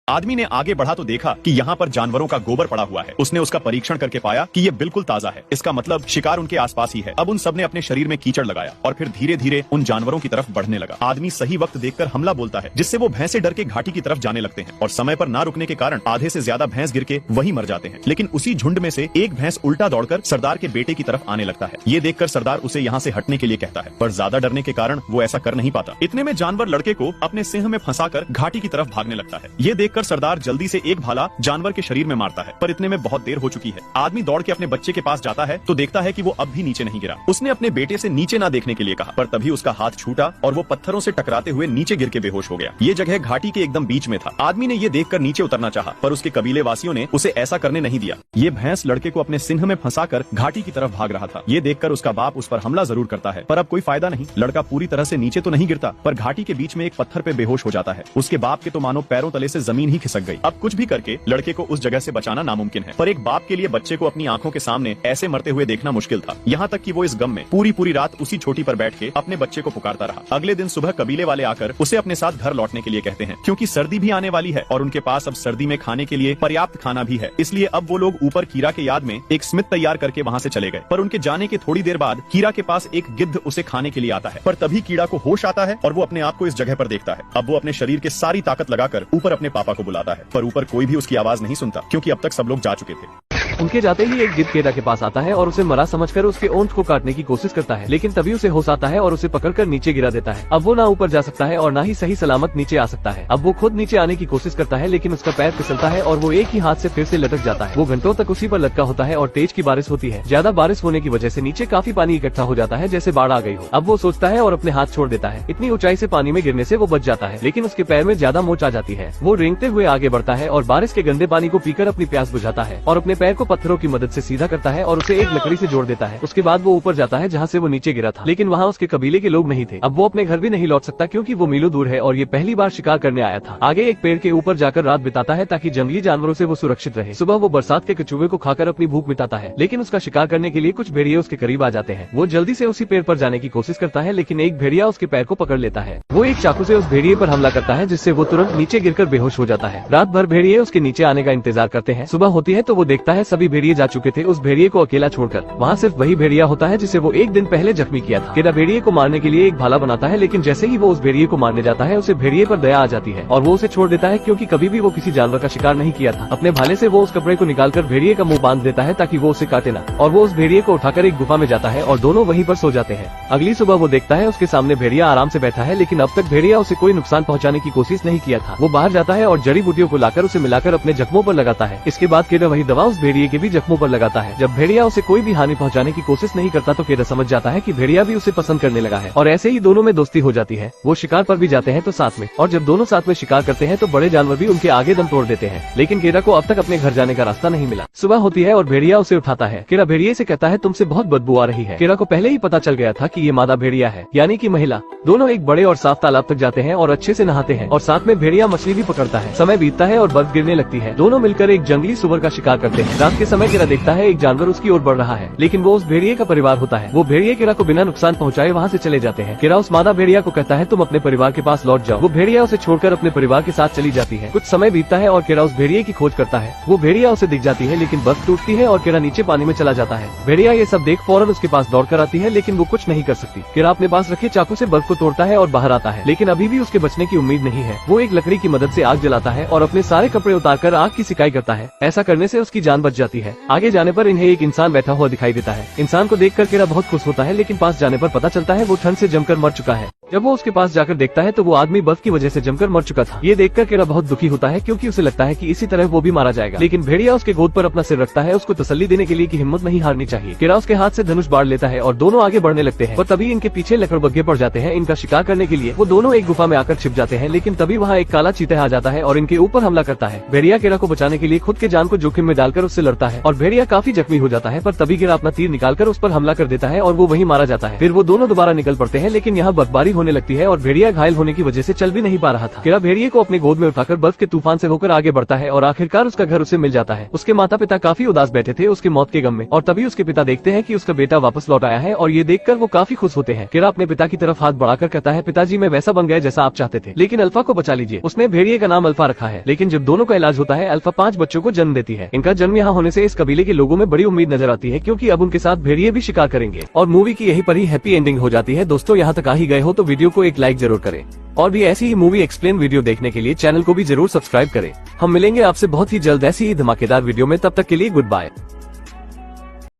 आदमी ने आगे बढ़ा तो देखा कि यहाँ पर जानवरों का गोबर पड़ा हुआ है। उसने उसका परीक्षण करके पाया कि ये बिल्कुल ताजा है। इसका मतलब शिकार उनके आसपास ही है। अब उन सब ने अपने शरीर में कीचड़ लगाया और फिर धीरे धीरे उन जानवरों की तरफ बढ़ने लगा। आदमी सही वक्त देखकर हमला बोलता है, जिससे वो भैंसे डर के घाटी की तरफ जाने लगते हैं और समय पर ना रुकने के कारण आधे से ज्यादा भैंस गिर के वहीं मर जाते हैं। लेकिन उसी झुंड में से एक भैंस उल्टा दौड़कर सरदार के बेटे की तरफ आने लगता है। ये देखकर सरदार उसे यहाँ से हटने के लिए कहता है, पर ज्यादा डरने के कारण वो ऐसा कर नहीं पाता। इतने में जानवर लड़के को अपने सिंह में फंसाकर घाटी की तरफ भागने लगता है। ये देखकर सरदार जल्दी से एक भाला जानवर के शरीर में मारता है, पर इतने में बहुत देर हो चुकी है। आदमी दौड़ के अपने बच्चे के पास जाता है तो देखता है कि वो अब भी नीचे नहीं गिरा। उसने अपने बेटे से नीचे ना देखने के लिए कहा, पर तभी उसका हाथ छूटा और वो पत्थरों से टकराते हुए नीचे गिर के बेहोश हो गया। ये जगह घाटी के एकदम बीच में था। आदमी ने ये देखकर नीचे उतरना चाहा, पर उसके कबीले वासियों ने उसे ऐसा करने नहीं दिया। ये भैंस लड़के को अपने सिंह में फंसाकर घाटी की तरफ भाग रहा था। ये देखकर उसका बाप उस पर हमला जरूर करता है, पर अब कोई फायदा नहीं। लड़का पूरी तरह से नीचे तो नहीं गिरता, पर घाटी के बीच में एक पत्थर पे बेहोश हो जाता है। उसके बाप के तो मानो पैरों तले से जमीन ही खिसक गई। अब कुछ भी करके लड़के को उस जगह से बचाना नामुमकिन है, पर एक बाप के लिए बच्चे को अपनी आंखों के सामने ऐसे मरते हुए देखना मुश्किल था। यहाँ तक कि वो इस गम में पूरी रात उसी चोटी पर बैठ के अपने बच्चे को पुकारता रहा। अगले दिन सुबह कबीले वाले आकर उसे अपने साथ घर लौटने के लिए कहते हैं, क्योंकि सर्दी भी आने वाली है और उनके पास अब सर्दी में खाने के लिए पर्याप्त खाना भी है। इसलिए अब वो लोग ऊपर कीरा के याद में एक स्मित तैयार करके वहाँ से चले गए। पर उनके जाने के थोड़ी देर बाद कीरा के पास एक गिद्ध उसे खाने के लिए आता है, पर तभी कीड़ा को होश आता है और वो अपने आप को इस जगह पर देखता है। अब वो अपने शरीर के सारी ताकत लगाकर ऊपर अपने पापा को बुलाता है, पर ऊपर कोई भी उसकी आवाज नहीं सुनता, क्योंकि अब तक सब लोग जा चुके थे। उनके जाते ही एक गिद्ध केरा के पास आता है और उसे मरा समझकर उसके ओंठ को काटने की कोशिश करता है, लेकिन तभी उसे होश आता है और उसे पकड़कर नीचे गिरा देता है। अब वो ना ऊपर जा सकता है और ना ही सही सलामत नीचे आ सकता है। अब वो खुद नीचे आने की कोशिश करता है, लेकिन उसका पैर फिसलता है और वो एक ही हाथ से फिर से लटक जाता है। वो घंटों तक उसी पर लटका होता है और तेज की बारिश होती है। ज्यादा बारिश होने की वजह से नीचे काफी पानी इकट्ठा हो जाता है, जैसे बाढ़ आ गई हो। अब वो सोचता है और अपने हाथ छोड़ देता है। इतनी ऊंचाई से पानी में गिरने से वो बच जाता है, लेकिन उसके पैर में ज्यादा मोच आ जाती है। वो रेंगते हुए आगे बढ़ता है और बारिश के गंदे पानी को पीकर अपनी प्यास बुझाता है और अपने पैर को पत्थरों की मदद से सीधा करता है और उसे एक लकड़ी से जोड़ देता है। उसके बाद वो ऊपर जाता है जहाँ से वो नीचे गिरा था, लेकिन वहाँ उसके कबीले के लोग नहीं थे। अब वो अपने घर भी नहीं लौट सकता, क्योंकि वो मीलों दूर है और ये पहली बार शिकार करने आया था। आगे एक पेड़ के ऊपर जाकर रात बिताता है ताकि जंगली जानवरों से वो सुरक्षित रहे। सुबह वो बरसात के कचुए को खाकर अपनी भूख मिटाता है, लेकिन उसका शिकार करने के लिए कुछ भेड़िए उसके करीब आ जाते हैं। वो जल्दी से उसी पेड़ पर जाने की कोशिश करता है, लेकिन एक भेड़िया उसके पैर को पकड़ लेता है। वो एक चाकू से उस भेड़िए पर हमला करता है, जिससे वो तुरंत नीचे गिरकर बेहोश हो जाता है। रात भर भेड़िए उसके नीचे आने का इंतजार करते हैं। सुबह होती है तो वो देखता है सभी भेड़िए जा चुके थे। उस भेड़िए को अकेला छोड़कर वहाँ सिर्फ वही भेड़िया होता है जिसे वो एक दिन पहले जख्मी किया था। केरा भेड़िए को मारने के लिए एक भाला बनाता है, लेकिन जैसे ही वो उस भेड़िए को मारने जाता है, उसे भेड़िए पर दया आ जाती है और वो उसे छोड़ देता है, क्योंकि कभी भी वो किसी जानवर का शिकार नहीं किया था। अपने भाले से वो उस कपड़े को निकालकर भेड़िए का मुंह बांध देता है ताकि वो उसे काटे ना, और वो उस भेड़िए को उठाकर एक गुफा में जाता है और दोनों वहीं पर सो जाते हैं। अगली सुबह वो देखता है उसके सामने भेड़िया आराम से बैठा है, लेकिन अब तक भेड़िया उसे कोई नुकसान पहुँचाने की कोशिश नहीं किया था। वो बाहर जाता है और जड़ी बूटियों को लाकर उसे मिलाकर अपने जख्मों पर लगाता है। इसके बाद केरा वही दवा उस भेड़िए के भी जख्मों पर लगाता है। जब भेड़िया उसे कोई भी हानि पहुँचाने की कोशिश नहीं करता तो केरा समझ जाता है कि भेड़िया भी उसे पसंद करने लगा है, और ऐसे ही दोनों में दोस्ती हो जाती है। वो शिकार पर भी जाते हैं तो साथ में, और जब दोनों साथ में शिकार करते हैं तो बड़े जानवर भी उनके आगे दम तोड़ देते हैं। लेकिन केरा को अब तक अपने घर जाने का रास्ता नहीं मिला। सुबह होती है और भेड़िया उसे उठाता है। केरा भेड़िए से कहता है, तुमसे बहुत बदबू आ रही है। केरा को पहले ही पता चल गया था कि ये मादा भेड़िया है, यानी कि महिला। दोनों एक बड़े और साफ तालाब तक जाते हैं और अच्छे से नहाते हैं, और साथ में भेड़िया मछली भी पकड़ता है। समय बीतता है और बर्फ गिरने लगती है। दोनों मिलकर एक जंगली सुअर का शिकार करते हैं। रात के समय केरा देखता है एक जानवर उसकी ओर बढ़ रहा है, लेकिन वो उस भेड़िए का परिवार होता है। वो भेड़िए केरा को बिना नुकसान पहुंचाए वहाँ से चले जाते हैं। केरा उस मादा भेड़िया को कहता है, तुम अपने परिवार के पास लौट जाओ। वो भेड़िया उसे छोड़कर अपने परिवार के साथ चली जाती है। कुछ समय बीतता है और केरा उस भेड़िए की खोज करता है। वो भेड़िया उसे दिख जाती है, लेकिन बर्फ टूटती है और केरा नीचे पानी में चला जाता है। भेड़िया ये सब देख फौरन उसके पास दौड़ कर आती है, लेकिन वो कुछ नहीं कर सकती। केरा अपने पास रखे चाकू से बर्फ को तोड़ता है और बाहर आता है, लेकिन अभी भी उसके बचने की उम्मीद नहीं है। वो एक लकड़ी की मदद से आग जलाता है और अपने सारे कपड़े उतारकर आग की सिकाई करता है। ऐसा करने से उसकी जान बच जाती है। आगे जाने पर इन्हें एक इंसान बैठा हुआ दिखाई देता है। इंसान को देखकर केरा बहुत खुश होता है, लेकिन पास जाने पर पता चलता है वो ठंड से जमकर मर चुका है। जब वो उसके पास जाकर देखता है तो वो आदमी बर्फ की वजह से जमकर मर चुका था। ये देखकर केरा बहुत दुखी होता है, क्योंकि उसे लगता है कि इसी तरह वो भी मारा जाएगा। लेकिन भेड़िया उसके गोद पर अपना सिर रखता है, उसको तसल्ली देने के लिए कि हिम्मत नहीं हारनी चाहिए। केरा उसके हाथ से धनुष बाढ़ लेता है और दोनों आगे बढ़ने लगते हैं, पर तभी इनके पीछे लकड़बग्घे पड़ जाते हैं। इनका शिकार करने के लिए वो दोनों एक गुफा में आकर छिप जाते हैं, लेकिन तभी वहाँ एक काला चीता आ जाता है और इनके ऊपर हमला करता है। भेड़िया केरा को बचाने के लिए खुद के जान को जोखिम में डालकर उससे लड़ता है और भेड़िया काफी जख्मी हो जाता है, पर तभी केरा अपना तीर निकालकर उस पर हमला कर देता है और वो वहीं मारा जाता है। फिर वो दोनों दोबारा निकल पड़ते हैं, लेकिन यहाँ बर्फबारी होने लगती है और भेड़िया घायल होने की वजह से चल भी नहीं पा रहा था। किरा भेड़िए को अपने गोद में उठाकर बर्फ के तूफान से होकर आगे बढ़ता है और आखिरकार उसका घर उसे मिल जाता है। उसके माता पिता काफी उदास बैठे थे उसके मौत के गम में, और तभी उसके पिता देखते हैं कि उसका बेटा वापस लौट आया है और ये देखकर वो काफी खुश होते हैं। किरा अपने पिता की तरफ हाथ बढ़ाकर कहता है, पिताजी मैं वैसा बन गया जैसा आप चाहते थे, लेकिन अल्फा को बचा लीजिए। उसने भेड़िए का नाम अल्फा रखा है। लेकिन जब दोनों का इलाज होता है, अल्फा 5 बच्चों को जन्म देती है। इनका जन्म यहाँ होने से इस कबीले के लोगों में बड़ी उम्मीद नजर आती है, क्योंकि अब उनके साथ भेड़िए भी शिकार करेंगे। और मूवी की यही पर ही हैप्पी एंडिंग हो जाती है। दोस्तों यहाँ तक आ ही गए हो तो वीडियो को एक लाइक जरूर करें, और भी ऐसी ही मूवी एक्सप्लेन वीडियो देखने के लिए चैनल को भी जरूर सब्सक्राइब करें। हम मिलेंगे आपसे बहुत ही जल्द ऐसी ही धमाकेदार वीडियो में, तब तक के लिए गुड बाय।